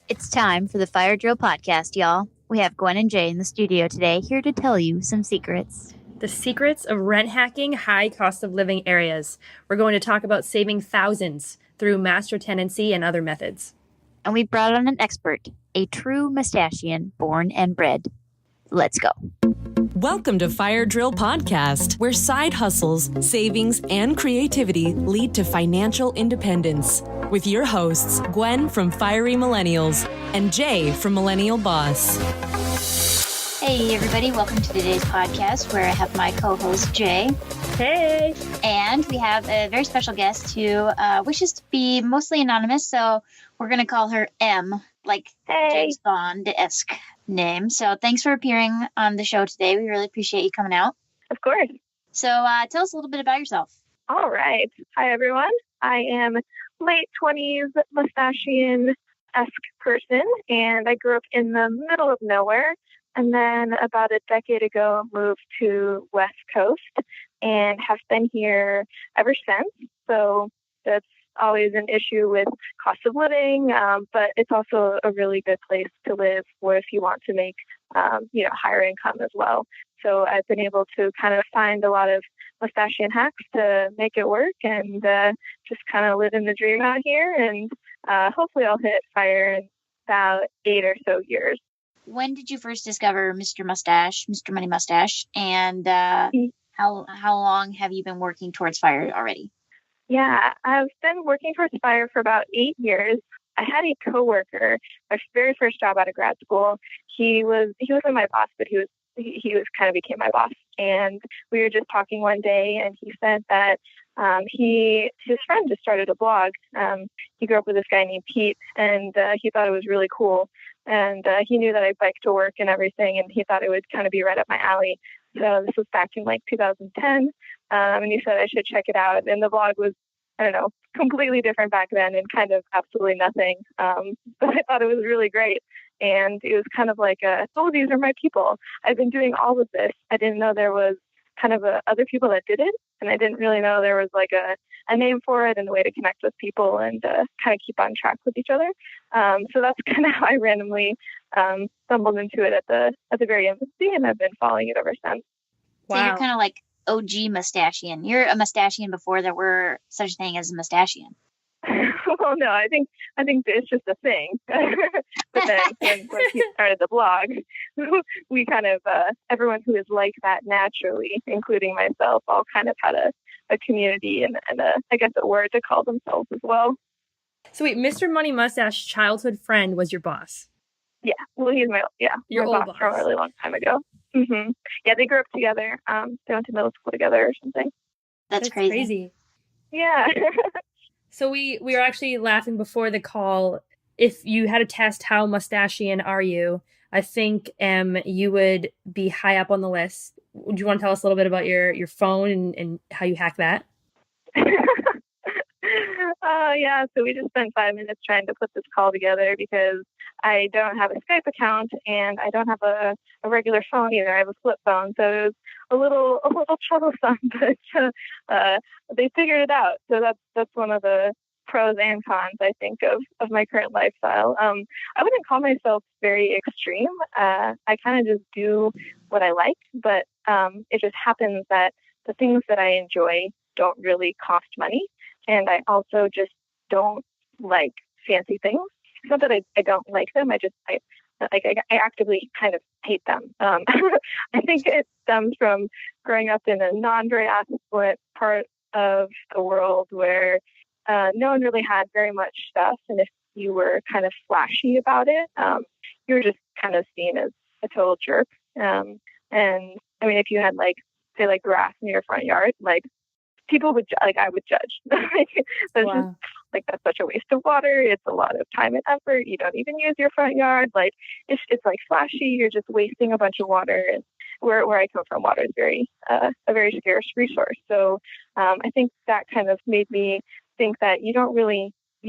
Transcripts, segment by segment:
It's time for the Fire Drill Podcast, y'all. We have Gwen and Jay in the studio today, here to tell you some secrets. The secrets of rent hacking high cost of living areas. We're going to talk about saving thousands through Master Tenancy and other methods. And we brought on an expert, a true Mustachian, born and bred. Let's go. Welcome to Fire Drill Podcast, where side hustles, savings, and creativity lead to financial independence. With your hosts, Gwen from Fiery Millennials and Jay from Millennial Boss. Hey, everybody. Welcome to today's podcast, where I have my co-host, Jay. Hey! And we have a very special guest who wishes to be mostly anonymous, so we're going to call her M, like James Bond-esque name. So thanks for appearing on the show today. We really appreciate you coming out. Of course. So tell us a little bit about yourself. All right. Hi, everyone. I am late 20s Mustachian-esque person, and I grew up in the middle of nowhere. And then about a decade ago, moved to West Coast and have been here ever since. So that's always an issue with cost of living, but it's also a really good place to live if you want to make, higher income as well. So I've been able to kind of find a lot of Mustachian hacks to make it work and just kind of living the dream out here. And hopefully I'll hit fire in about 8 or so years. When did you first discover Mr. Mustache, Mr. Money Mustache, and how long have you been working towards fire already? Yeah, I've been working towards fire for about 8 years. I had a coworker, my very first job out of grad school. He wasn't my boss, but he kind of became my boss. And we were just talking one day, and he said that his friend just started a blog. He grew up with this guy named Pete, and he thought it was really cool. And he knew that I biked to work and everything, and he thought it would kind of be right up my alley. So this was back in 2010, and he said I should check it out. And the blog was, completely different back then and kind of absolutely nothing. But I thought it was really great. And it was kind of like, these are my people. I've been doing all of this. I didn't know there was kind of other people that did it. And I didn't really know there was like a name for it and a way to connect with people and kind of keep on track with each other. So that's kind of how I randomly stumbled into it at the very infancy, and I've been following it ever since. Wow. So you're kind of like OG Mustachian. You're a Mustachian before there were such a thing as a Mustachian. Well, no, I think it's just a thing. But then when he started the blog, we kind of, everyone who is like that naturally, including myself, all kind of had a community and I guess a word to call themselves as well. So wait, Mr. Money Mustache, childhood friend, was your boss? Yeah, well, he's my boss from a really long time ago. Mm-hmm. Yeah, they grew up together. They went to middle school together or something. That's crazy. Yeah. So we were actually laughing before the call. If you had to test how Mustachian are you, I think you would be high up on the list. Would you want to tell us a little bit about your phone and how you hack that? Yeah, so we just spent 5 minutes trying to put this call together because I don't have a Skype account and I don't have a regular phone either. I have a flip phone, so it was a little troublesome, but they figured it out. So that's one of the pros and cons, I think, of my current lifestyle. I wouldn't call myself very extreme. I kind of just do what I like, but it just happens that the things that I enjoy don't really cost money. And I also just don't like fancy things. It's not that I don't like them. I actively kind of hate them. I think it stems from growing up in a non-very affluent part of the world where no one really had very much stuff. And if you were kind of flashy about it, you were just kind of seen as a total jerk. And I mean, if you had say grass in your front yard, people would I would judge. That's such a waste of water. It's a lot of time and effort. You don't even use your front yard. It's flashy. You're just wasting a bunch of water. And where I come from, water is a very scarce resource. So I think that kind of made me think that you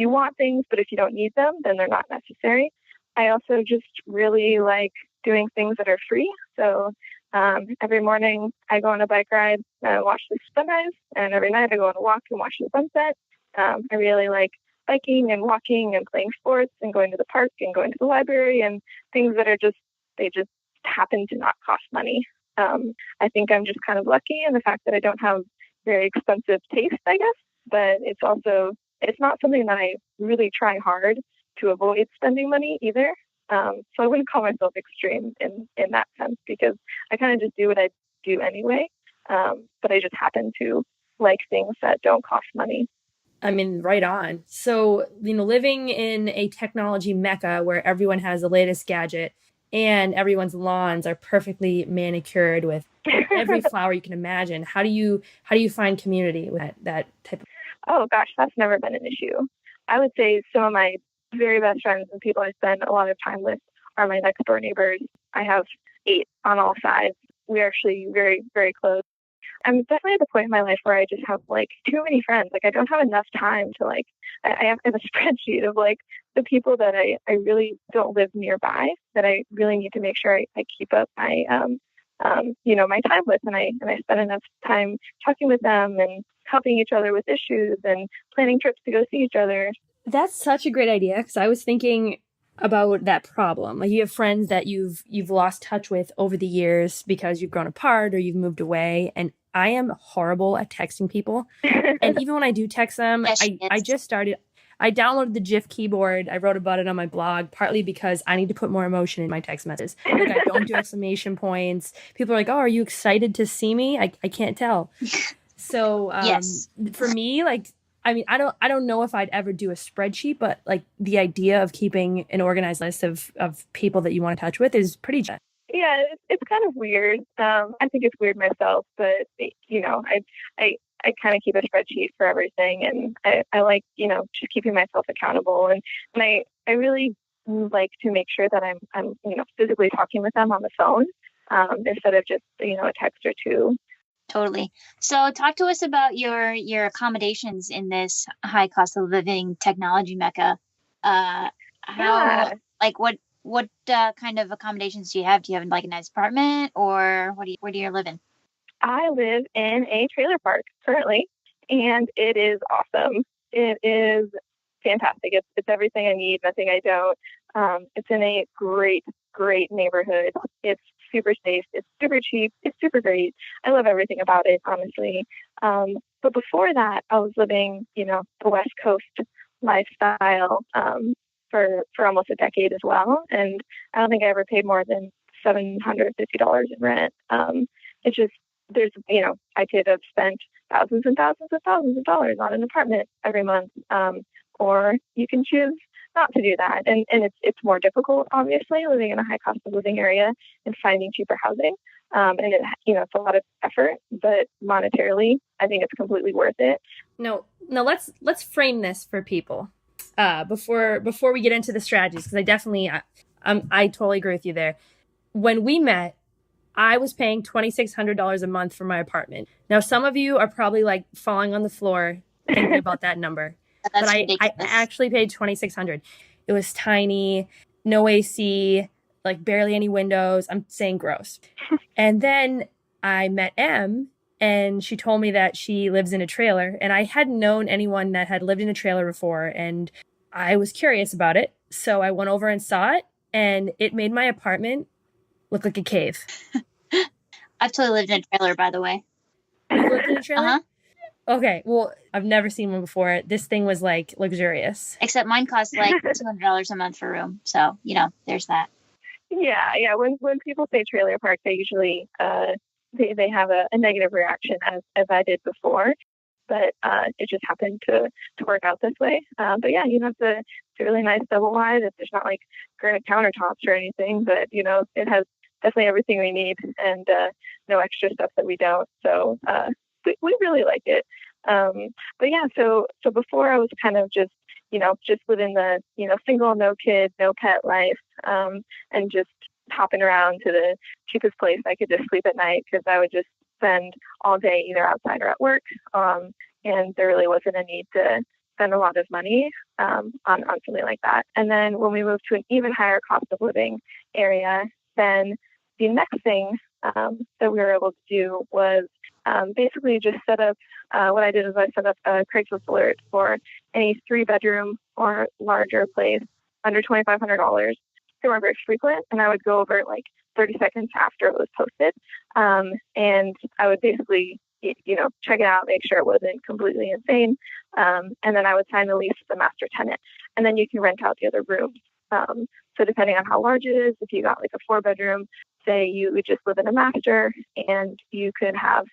want things, but if you don't need them, then they're not necessary. I also just really like doing things that are free. So every morning I go on a bike ride and watch the sunrise, and every night I go on a walk and watch the sunset. I really like biking and walking and playing sports and going to the park and going to the library and things that are they just happen to not cost money. I think I'm just kind of lucky in the fact that I don't have very expensive taste, I guess, but it's not something that I really try hard to avoid spending money either. So I wouldn't call myself extreme in that sense, because I kind of just do what I do anyway. But I just happen to like things that don't cost money. I mean, right on. So, living in a technology mecca where everyone has the latest gadget and everyone's lawns are perfectly manicured with every flower you can imagine. How do you find community with that type of? Oh gosh, that's never been an issue. I would say some of my very best friends and people I spend a lot of time with are my next door neighbors. I have 8 on all sides. We're actually very, very close. I'm definitely at the point in my life where I just have too many friends. I don't have enough time to I have a spreadsheet of the people that I really don't live nearby that I really need to make sure I keep up my my time with, and I spend enough time talking with them and helping each other with issues and planning trips to go see each other. That's such a great idea, because I was thinking about that problem. You have friends that you've lost touch with over the years because you've grown apart or you've moved away, and I am horrible at texting people. And even when I do text them, Yes, I downloaded the GIF keyboard. I wrote about it on my blog, partly because I need to put more emotion in my text messages. I don't do exclamation points. People are like, "Oh, are you excited to see me?" I can't tell. So yes. For me, I don't know if I'd ever do a spreadsheet, but the idea of keeping an organized list of people that you want to touch with is pretty. Yeah, it's kind of weird. I think it's weird myself, but I kind of keep a spreadsheet for everything, and I like just keeping myself accountable, and I really like to make sure that I'm physically talking with them on the phone instead of just a text or two. Totally. So talk to us about your accommodations in this high cost of living technology mecca. How, what kind of accommodations do you have? Do you have a nice apartment, or where do you live in? I live in a trailer park currently, and it is awesome. It is fantastic. It's everything I need, nothing I don't. It's in a great neighborhood. It's super safe. It's super cheap. It's super great. I love everything about it, honestly. But before that, I was living, the West Coast lifestyle for almost a decade as well. And I don't think I ever paid more than $750 in rent. It's just, I could have spent thousands and thousands and thousands of dollars on an apartment every month. Or you can choose not to do that. And it's more difficult, obviously, living in a high cost of living area and finding cheaper housing. And it's a lot of effort, but monetarily, I think it's completely worth it. No, let's frame this for people before we get into the strategies, because I totally agree with you there. When we met, I was paying $2,600 a month for my apartment. Now, some of you are probably falling on the floor thinking about that number. That's but ridiculous. I actually paid $2,600. It was tiny, no AC, barely any windows. I'm saying gross. And then I met Em, and she told me that she lives in a trailer, and I hadn't known anyone that had lived in a trailer before, and I was curious about it. So I went over and saw it, and it made my apartment look like a cave. I've totally lived in a trailer, by the way. You've lived in a trailer? Uh-huh. Okay, well, I've never seen one before. This thing was luxurious. Except mine costs $200 a month for a room. So, there's that. Yeah. When people say trailer park, they usually they have a negative reaction, as I did before. But it just happened to work out this way. But yeah, it's a really nice double wide. There's not granite countertops or anything, but it has definitely everything we need, and no extra stuff that we don't. So we really like it. But yeah, so before I was kind of just within the single, no kid, no pet life, and just hopping around to the cheapest place I could just sleep at night, because I would just spend all day either outside or at work, and there really wasn't a need to spend a lot of money on something like that. And then when we moved to an even higher cost of living area, then the next thing that we were able to do was basically just set up, what I did is I set up a Craigslist alert for any 3-bedroom or larger place under $2,500. They weren't very frequent, and I would go over like 30 seconds after it was posted. And I would basically, check it out, make sure it wasn't completely insane. And then I would sign the lease with the master tenant, and then you can rent out the other rooms. So depending on how large it is, if you got like a 4-bedroom, say you would just live in a master and you could have,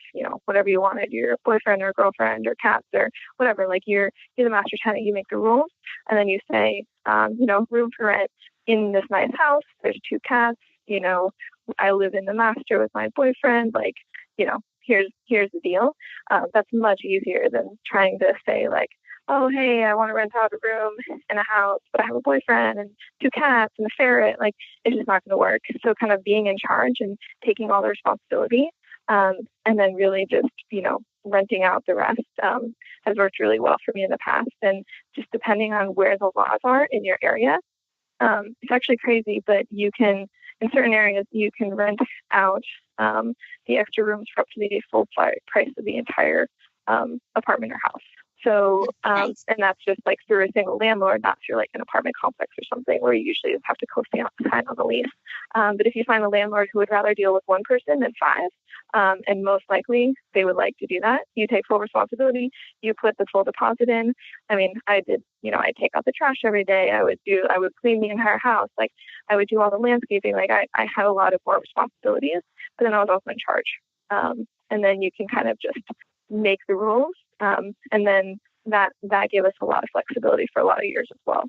whatever you wanted, your boyfriend or girlfriend or cats or whatever, like you're the master tenant, you make the rules, and then you say, room for rent in this nice house, there's 2 cats, I live in the master with my boyfriend, like, here's the deal. That's much easier than trying to say like, oh, hey, I want to rent out a room in a house, but I have a boyfriend and 2 cats and a ferret. Like, it's just not going to work. So kind of being in charge and taking all the responsibility, and then really just, renting out the rest has worked really well for me in the past. And just depending on where the laws are in your area, it's actually crazy, but you can, in certain areas, you can rent out the extra rooms for up to the full price of the entire apartment or house. So, and that's just like through a single landlord, not through like an apartment complex or something where you usually just have to co-sign on the lease. But if you find a landlord who would rather deal with 1 person than 5, and most likely they would like to do that, you take full responsibility, you put the full deposit in. I mean, I did, I take out the trash every day. I would clean the entire house. Like I would do all the landscaping. Like I had a lot of more responsibilities, but then I was also in charge. And then you can kind of just make the rules. And then that gave us a lot of flexibility for a lot of years as well.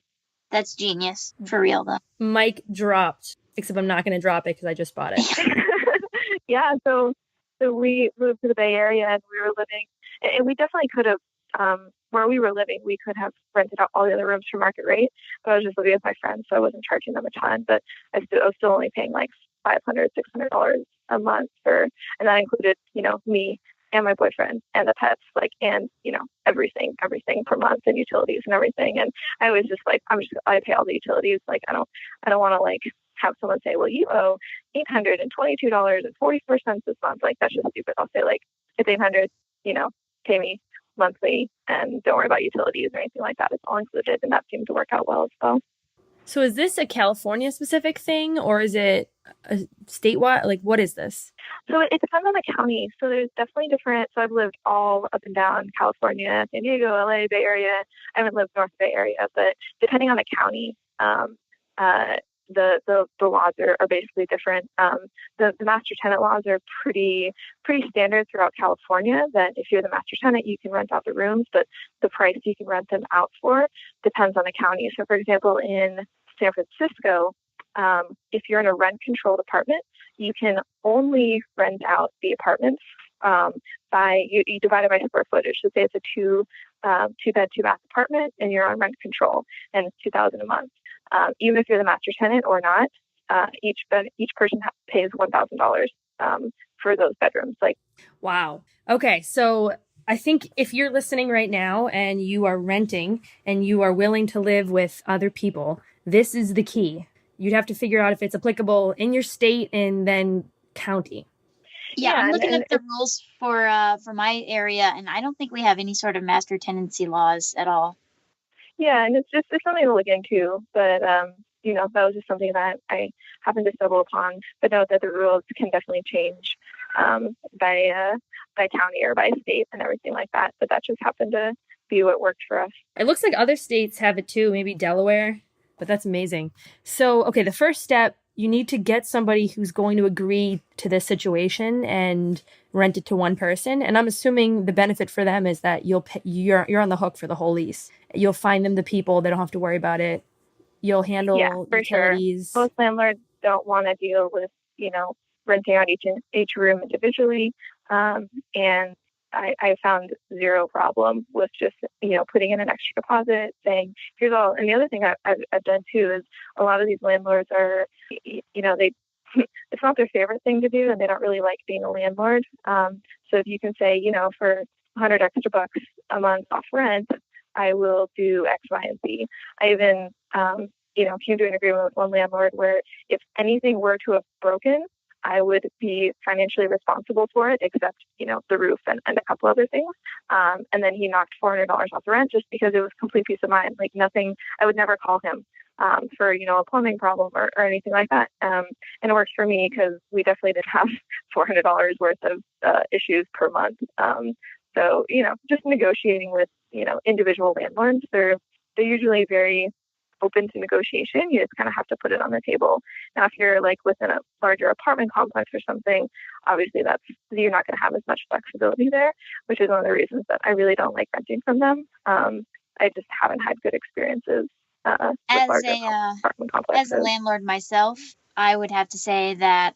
That's genius, for real though. Mic dropped, except I'm not going to drop it because I just bought it. Yeah, so we moved to the Bay Area and we were living, and we definitely could have, where we were living, we could have rented out all the other rooms for market rate, but I was just living with my friends, so I wasn't charging them a ton, but I was still only paying like $500, $600 a month and that included, me and my boyfriend and the pets, like, and, everything per month and utilities and everything. And I was just like, I pay all the utilities. Like, I don't want to like have someone say, well, you owe $822.44 this month. Like, that's just stupid. I'll say like, it's $800, pay me monthly and don't worry about utilities or anything like that. It's all included. And that seemed to work out well as well. So is this a California specific thing or is it a statewide? Like, what is this? So it depends on the county. So there's definitely different. So I've lived all up and down California, San Diego, LA, Bay Area. I haven't lived North Bay Area, but depending on the county, the laws are basically different. The master tenant laws are pretty standard throughout California, that if you're the master tenant, you can rent out the rooms, but the price you can rent them out for depends on the county. So for example, in San Francisco, if you're in a rent-controlled apartment, you can only rent out the apartments you divide it by square footage. So say it's a 2-bed, 2-bath apartment, and you're on rent control, and it's $2,000 a month. Even if you're the master tenant or not, each person pays $1,000 for those bedrooms. Like, wow. Okay, so I think if you're listening right now and you are renting and you are willing to live with other people, this is the key. You'd have to figure out if it's applicable in your state and then county. Yeah, I'm looking at the rules for my area, and I don't think we have any sort of master tenancy laws at all. Yeah, and it's something to look into, but that was just something that I happened to stumble upon. But note that the rules can definitely change by county or by state and everything like that. But that just happened to be what worked for us. It looks like other states have it too, maybe Delaware, but that's amazing. So, okay, the first step, you need to get somebody who's going to agree to this situation and rent it to one person. And I'm assuming the benefit for them is that you're on the hook for the whole lease. You'll find them the people. They don't have to worry about it. You'll handle utilities. Sure. Most landlords don't want to deal with, renting out each room individually. And I found zero problem with just, putting in an extra deposit, saying, here's all. And the other thing I've done too is a lot of these landlords are, it's not their favorite thing to do, and they don't really like being a landlord. So if you can say, for $100 extra bucks a month off rent, I will do X, Y, and Z. I even, came to an agreement with one landlord where if anything were to have broken, I would be financially responsible for it, except, the roof and a couple other things. And then he knocked $400 off the rent just because it was complete peace of mind. Like nothing, I would never call him for, a plumbing problem or anything like that. And it worked for me because we definitely did have $400 worth of issues per month. So, just negotiating with, individual landlords, they're usually very open to negotiation. You just kind of have to put it on the table. Now, if you're like within a larger apartment complex or something, obviously you're not going to have as much flexibility there, which is one of the reasons that I really don't like renting from them. I just haven't had good experiences with larger apartment complexes. As a landlord myself, I would have to say that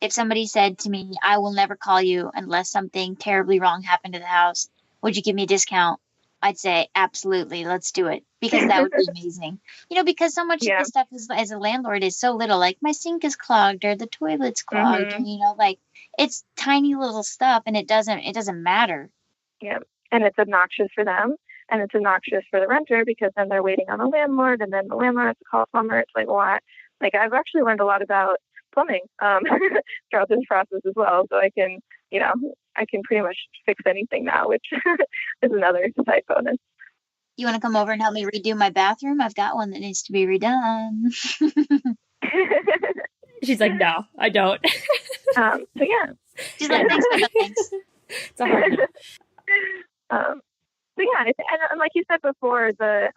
if somebody said to me, I will never call you unless something terribly wrong happened to the house, would you give me a discount? I'd say, absolutely, let's do it, because that would be amazing. Because so much of this stuff is, as a landlord, is so little, like my sink is clogged or the toilet's clogged, like it's tiny little stuff, and it doesn't matter. Yeah, and it's obnoxious for them, and it's obnoxious for the renter, because then they're waiting on the landlord, and then the landlord has to call a plumber. It's like, what? Like, I've actually learned a lot about plumbing throughout this process as well, so I can pretty much fix anything now, which is another side bonus. You want to come over and help me redo my bathroom? I've got one that needs to be redone. She's like, no, I don't. So yeah. She's like, thanks, but no thanks. It's a hard so yeah, and like you said before, do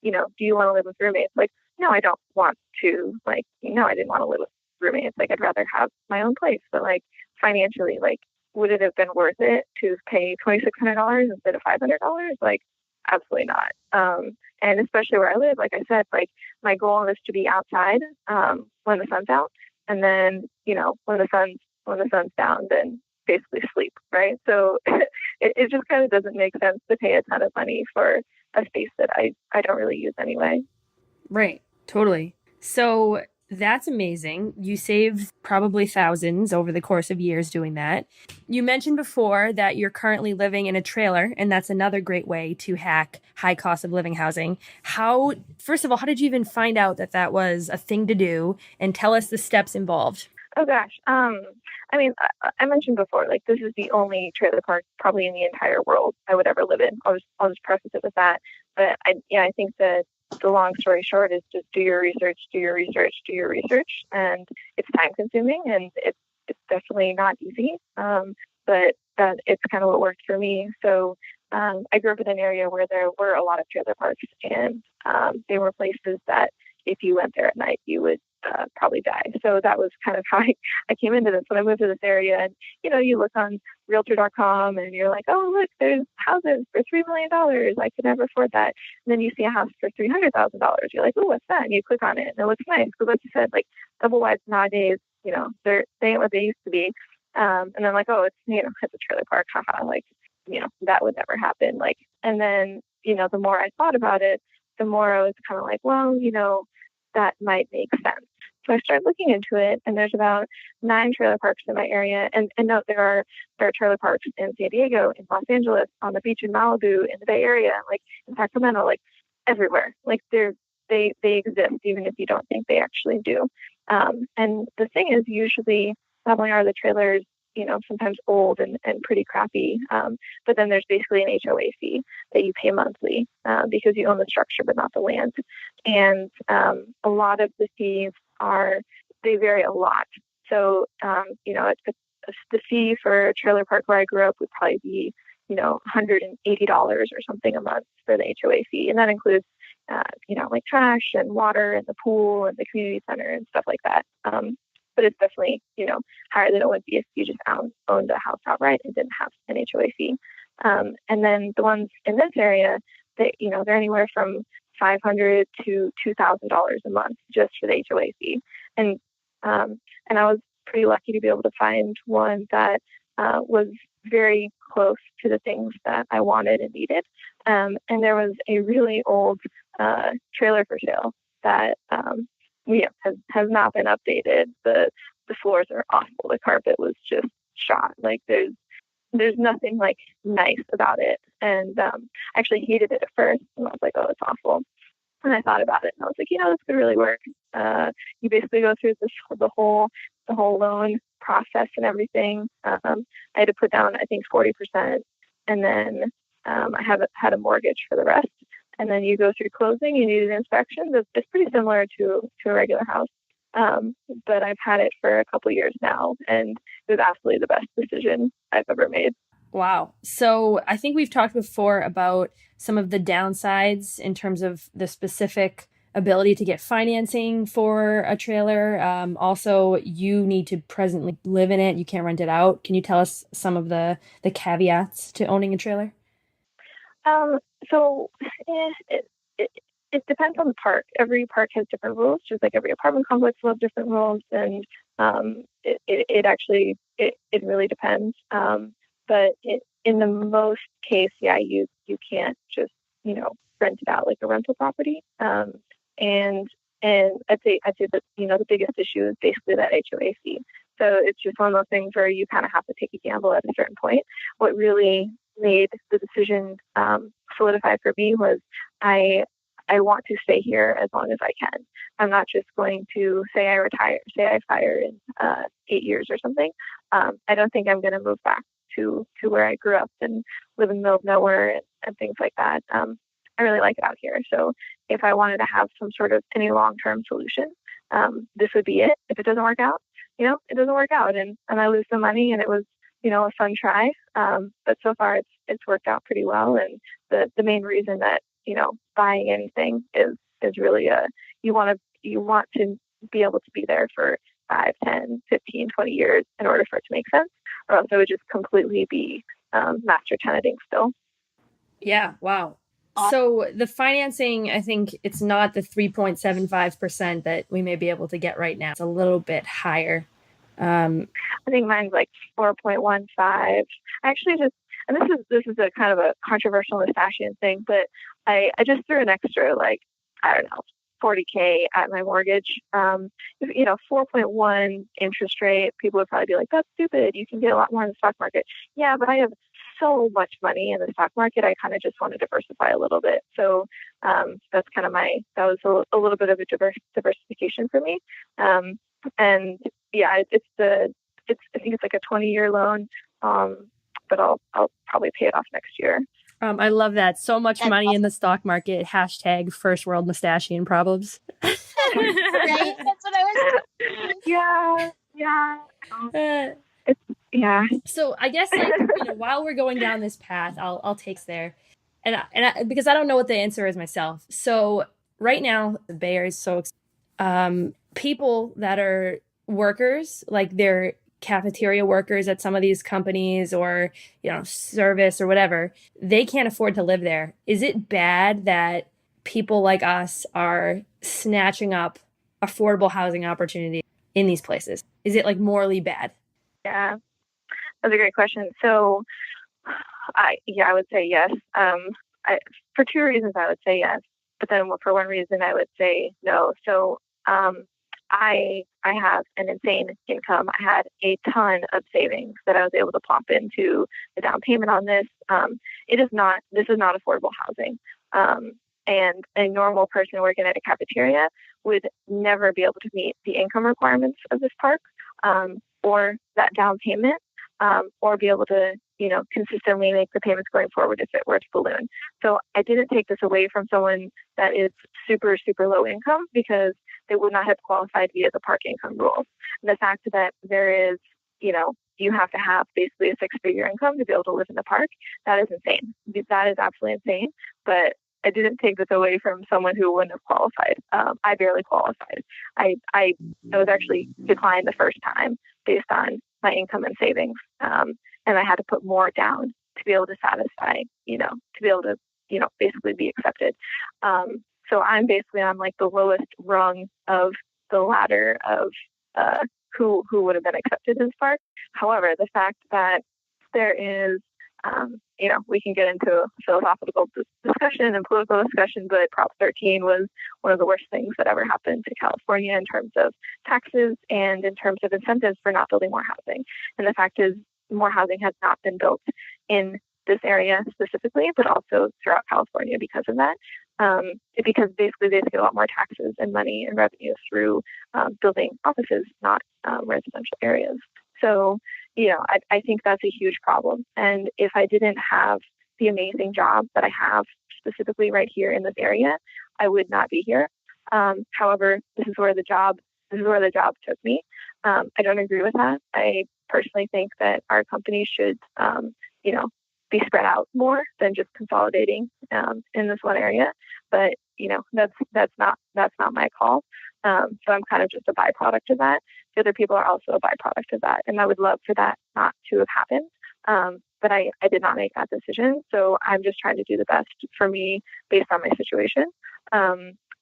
you want to live with roommates? Like, no, I don't want to. Like, no, I didn't want to live with roommates. Like, I'd rather have my own place. But like, financially, like, would it have been worth it to pay $2,600 instead of $500? Like, absolutely not. And especially where I live, like I said, like my goal is to be outside when the sun's out, and then when the sun's down, then basically sleep, right? So it just kind of doesn't make sense to pay a ton of money for a space that I don't really use anyway. Right. Totally. So that's amazing. You saved probably thousands over the course of years doing that. You mentioned before that you're currently living in a trailer, and that's another great way to hack high cost of living housing. First of all, how did you even find out that was a thing to do? And tell us the steps involved. Oh gosh. I mean, I mentioned before, like, this is the only trailer park probably in the entire world I would ever live in. I'll just preface it with that. But I think that the long story short is just do your research, and it's time consuming, and it's definitely not easy. But it's kind of what worked for me. So I grew up in an area where there were a lot of trailer parks, and they were places that if you went there at night, you would probably die. So that was kind of how I came into this. When I moved to this area, and you look on realtor.com and you're like, oh, look, there's houses for $3 million. I could never afford that. And then you see a house for $300,000. You're like, oh, what's that? And you click on it, and it looks nice. Because like you said, like double wides nowadays, they ain't what they used to be. And then like, oh, it's it's a trailer park, haha. Like, that would never happen. Like, and then the more I thought about it, the more I was kind of like, well, that might make sense. So I started looking into it, and there's about 9 trailer parks in my area. And note, there are trailer parks in San Diego, in Los Angeles, on the beach in Malibu, in the Bay Area, like in Sacramento, like everywhere. Like they exist, even if you don't think they actually do. And the thing is, usually not only are the trailers, sometimes old and pretty crappy, but then there's basically an HOA fee that you pay monthly because you own the structure but not the land. And a lot of the fees they vary a lot. So, the fee for a trailer park where I grew up would probably be, $180 or something a month for the HOA fee. And that includes, like trash and water and the pool and the community center and stuff like that. But it's definitely, higher than it would be if you just owned a house outright and didn't have an HOA fee. And then the ones in this area, they're anywhere from $500 to $2,000 a month just for the HOA fee. And I was pretty lucky to be able to find one that was very close to the things that I wanted and needed. And there was a really old trailer for sale that has not been updated. The floors are awful. The carpet was just shot. Like there's nothing like nice about it. And I actually hated it at first, and I was like, oh, it's awful. And I thought about it, and I was like, this could really work. You basically go through the whole whole loan process and everything. I had to put down, I think, 40%, and then I had a mortgage for the rest. And then you go through closing, you need an inspection. It's pretty similar to a regular house. But I've had it for a couple years now, and it was absolutely the best decision I've ever made. Wow. So I think we've talked before about some of the downsides in terms of the specific ability to get financing for a trailer. Also, you need to presently live in it. You can't rent it out. Can you tell us some of the caveats to owning a trailer? So it depends on the park. Every park has different rules, just like every apartment complex will have different rules, and it really depends. But in the most case, yeah, you can't just rent it out like a rental property. And I'd say that the biggest issue is basically that HOA fee. So it's just one of those things where you kind of have to take a gamble at a certain point. What really made the decision solidify for me was I want to stay here as long as I can. I'm not just going to say I fire in 8 years or something. I don't think I'm going to move back to where I grew up and live in the middle of nowhere and things like that. I really like it out here. So if I wanted to have some sort of any long-term solution, this would be it. If it doesn't work out, it doesn't work out, and I lose some money, and it was a fun try. But so far it's worked out pretty well. And the main reason that buying anything is really you want to be able to be there for 5, 10, 15, 20 years in order for it to make sense, or else it would just completely be master tenanting still. Yeah. Wow. So the financing, I think it's not the 3.75% that we may be able to get right now. It's a little bit higher. I think mine's like 4.15. Actually, and this is a kind of a controversial Mustachian thing, but I just threw an extra, like, I don't know, $40K at my mortgage. 4.1 interest rate. People would probably be like, that's stupid. You can get a lot more in the stock market. Yeah, but I have so much money in the stock market. I kind of just want to diversify a little bit. So that's kind of that was a little bit of a diversification for me. And yeah, I think it's like a 20-year loan. But I'll probably pay it off next year. I love that. So much money in the stock market. # first world Mustachian problems. Right? That's what I was. Yeah. So I guess while we're going down this path, I'll take there, and because I don't know what the answer is myself. So right now the Bay Area is so people that are workers, like they're cafeteria workers at some of these companies or service or whatever, they can't afford to live there. Is it bad that people like us are snatching up affordable housing opportunities in these places? Is it like morally bad? Yeah, that's a great question. So I would say yes. For two reasons I would say yes, but then for one reason I would say no. So I have an insane income. I had a ton of savings that I was able to plop into the down payment on this. This is not affordable housing. And a normal person working at a cafeteria would never be able to meet the income requirements of this park, or that down payment, or be able to, consistently make the payments going forward if it were to balloon. So I didn't take this away from someone that is super, super low income, because they would not have qualified via the park income rules. And the fact that there is, you have to have basically a 6-figure income to be able to live in the park, that is insane. That is absolutely insane. But I didn't take this away from someone who wouldn't have qualified. I barely qualified. I was actually declined the first time based on my income and savings. And I had to put more down to be able to satisfy, to be able to, basically be accepted. So I'm on like the lowest rung of the ladder of who would have been accepted in this park. However, the fact that there is, we can get into a philosophical discussion and political discussion, but Prop 13 was one of the worst things that ever happened to California in terms of taxes and in terms of incentives for not building more housing. And the fact is, more housing has not been built in this area specifically, but also throughout California because of that. because basically they see a lot more taxes and money and revenue through building offices, not residential areas. So, I think that's a huge problem. And if I didn't have the amazing job that I have specifically right here in this area, I would not be here. However, this is where the job took me. I don't agree with that. I personally think that our company should, be spread out more than just consolidating in this one area. But that's not my call. So I'm kind of just a byproduct of that. The other people are also a byproduct of that, and I would love for that not to have happened. But I did not make that decision. So I'm just trying to do the best for me based on my situation.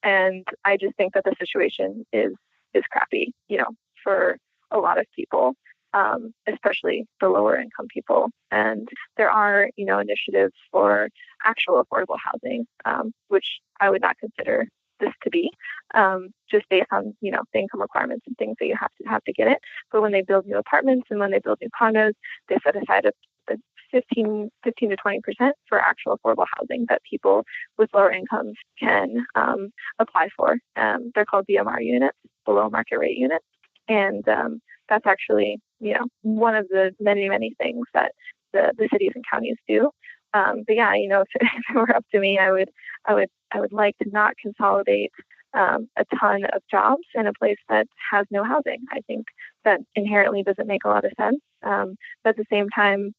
And I just think that the situation is crappy, for a lot of people, especially the lower income people. And there are, initiatives for actual affordable housing, which I would not consider this to be, just based on, the income requirements and things that you have to get it. But when they build new apartments and when they build new condos, they set aside a 15 to 20% for actual affordable housing that people with lower incomes can apply for. They're called BMR units, below market rate units. And that's actually, one of the many, many things that the cities and counties do. But yeah, if it were up to me, I would like to not consolidate a ton of jobs in a place that has no housing. I think that inherently doesn't make a lot of sense. But at the same time,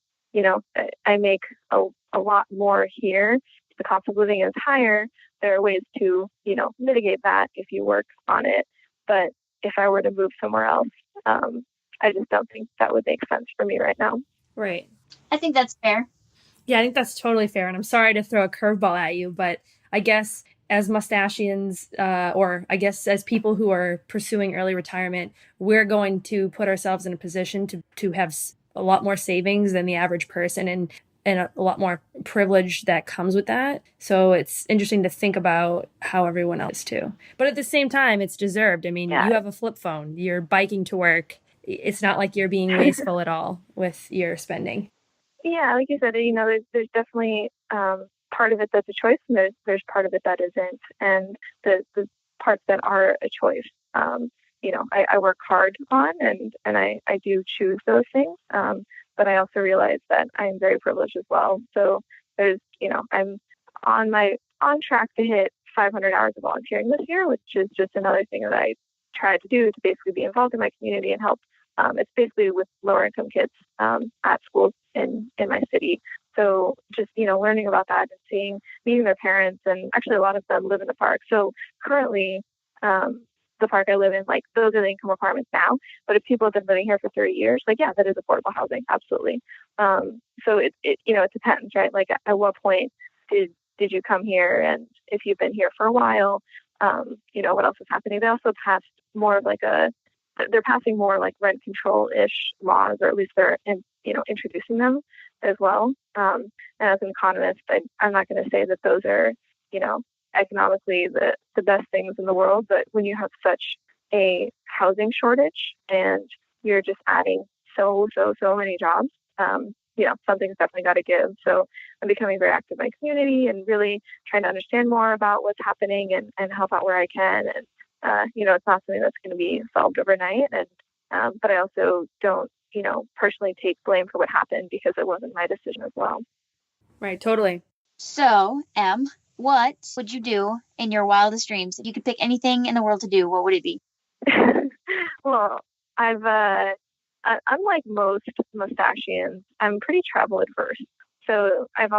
I make a lot more here. The cost of living is higher. There are ways to, mitigate that if you work on it. But if I were to move somewhere else, I just don't think that would make sense for me right now. Right. I think that's fair. Yeah, I think that's totally fair. And I'm sorry to throw a curveball at you, but I guess as Mustachians, or I guess as people who are pursuing early retirement, we're going to put ourselves in a position to have a lot more savings than the average person and a lot more privilege that comes with that. So it's interesting to think about how everyone else too. But at the same time, it's deserved. I mean, You have a flip phone, you're biking to work. It's not like you're being wasteful at all with your spending. Yeah, like you said, there's definitely part of it that's a choice, and there's part of it that isn't. And the parts that are a choice, I work hard on, and I do choose those things. But I also realize that I am very privileged as well. So there's, I'm on track to hit 500 hours of volunteering this year, which is just another thing that I try to do to basically be involved in my community and help. It's basically with lower income kids at schools in my city. So just, learning about that and meeting their parents, and actually a lot of them live in the park. So currently, the park I live in, like, those are the income requirements now. But if people have been living here for 30 years, like, yeah, that is affordable housing. Absolutely. So it depends, right? Like, at what point did you come here? And if you've been here for a while, what else is happening? They also passed more of like they're passing more like rent control-ish laws, or at least they're introducing them as well. And as an economist, I'm not going to say that those are, economically the best things in the world, but when you have such a housing shortage and you're just adding so many jobs, something's definitely got to give. So I'm becoming very active in my community and really trying to understand more about what's happening and help out where I can. And it's not something that's going to be solved overnight. And but I also don't, personally take blame for what happened, because it wasn't my decision as well. Right. Totally. So, Em, what would you do in your wildest dreams? If you could pick anything in the world to do, what would it be? Well, unlike most Mustachians, I'm pretty travel adverse. So I've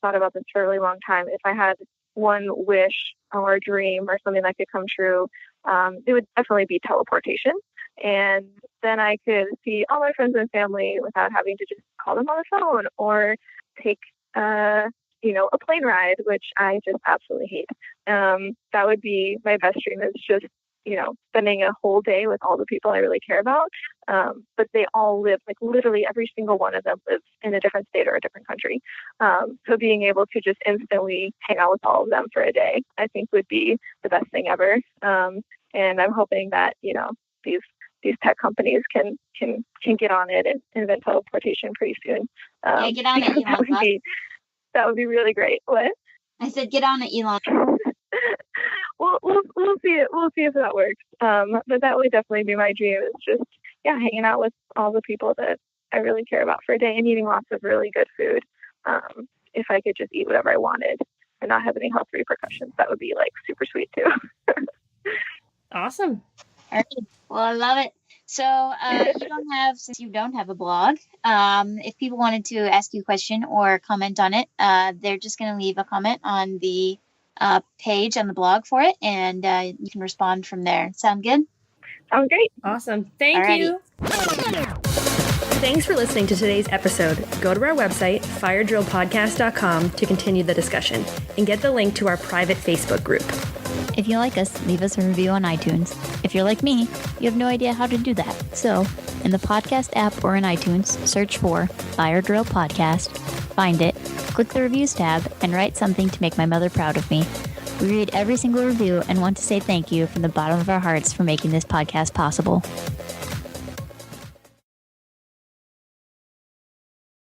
thought about this for a really long time. If I had one wish or a dream or something that could come true, it would definitely be teleportation. And then I could see all my friends and family without having to just call them on the phone or take, a plane ride, which I just absolutely hate. That would be my best dream, is just, spending a whole day with all the people I really care about. But they all live, like, literally every single one of them lives in a different state or a different country. So being able to just instantly hang out with all of them for a day, I think would be the best thing ever. And I'm hoping that, these tech companies can get on it and invent teleportation pretty soon. Yeah, get on it, Elon. That would be really great. What? I said, get on it, Elon. we'll see it. We'll see if that works. But that would definitely be my dream. Is just hanging out with all the people that I really care about for a day and eating lots of really good food. If I could just eat whatever I wanted and not have any health repercussions, that would be like super sweet too. Awesome. All right. Well, I love it. So since you don't have a blog, if people wanted to ask you a question or comment on it, they're just going to leave a comment on the page on the blog for it, and you can respond from there. Sound good? Sounds great. Awesome. Thank you. Thanks for listening to today's episode. Go to our website, firedrillpodcast.com, to continue the discussion and get the link to our private Facebook group. If you like us, leave us a review on iTunes. If you're like me, you have no idea how to do that. So, in the podcast app or in iTunes, search for Fire Drill Podcast, find it, click the Reviews tab, and write something to make my mother proud of me. We read every single review and want to say thank you from the bottom of our hearts for making this podcast possible.